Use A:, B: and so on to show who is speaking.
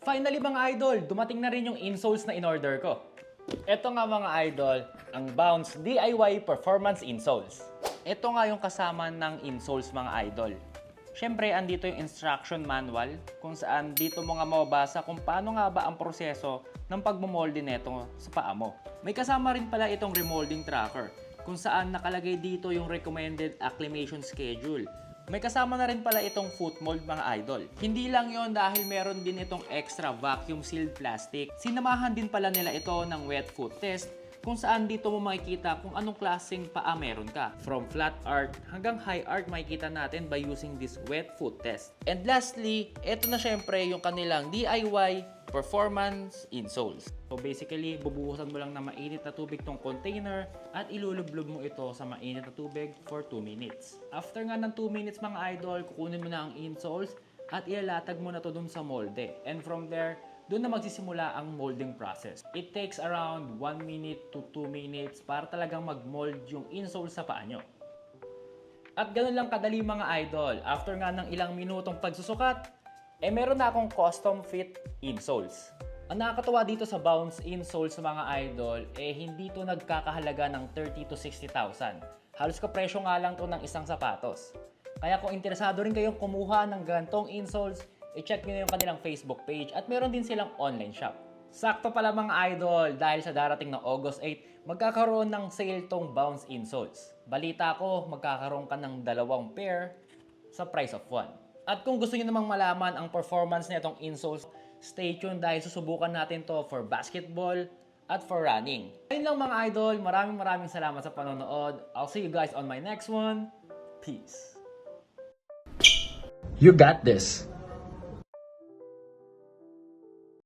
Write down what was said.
A: Finally mga idol, dumating na rin yung insoles na in-order ko. Ito nga mga idol, ang Bounce DIY Performance Insoles. Ito nga yung kasama ng insoles mga idol. Siyempre, andito yung instruction manual kung saan dito mo nga mababasa kung paano nga ba ang proseso ng pagmamolde neto sa paa mo. May kasama rin pala itong remolding tracker kung saan nakalagay dito yung recommended acclimation schedule. May kasama na rin pala itong foot mold mga idol. Hindi lang yon dahil meron din itong extra vacuum sealed plastic. Sinamahan din pala nila ito ng wet foot test kung saan dito mo makikita kung anong klaseng paa meron ka. From flat art hanggang high art makikita natin by using this wet foot test. And lastly, ito na syempre yung kanilang DIY Performance Insoles. So basically, bubuhusan mo lang ng mainit na tubig tong container at ilulublob mo ito sa mainit na tubig for 2 minutes. After nga ng 2 minutes mga idol, kukunin mo na ang insoles at ilalatag mo na to dun sa molde. And from there, doon na magsisimula ang molding process. It takes around 1 minute to 2 minutes para talagang mag-mold yung insole sa paa nyo. At ganun lang kadali mga idol. After nga ng ilang minutong pagsusukat, meron na akong custom fit insoles. Ang nakakatawa dito sa Bounce insoles sa mga idol, hindi to nagkakahalaga ng 30 to 60,000. Halos kapresyo nga lang to ng isang sapatos. Kaya kung interesado rin kayong kumuha ng gantong insoles, i-check nyo na yung kanilang Facebook page at meron din silang online shop. Sakto pala mga idol, dahil sa darating na August 8, magkakaroon ng sale tong Bounce insoles. Balita ko, magkakaroon ka ng 2 pair sa price of 1. At kung gusto niyo namang malaman ang performance nitong insoles, stay tuned dahil susubukan natin to for basketball at for running. Ayun lang mga idol, maraming salamat sa panonood. I'll see you guys on my next one. Peace.
B: You got this.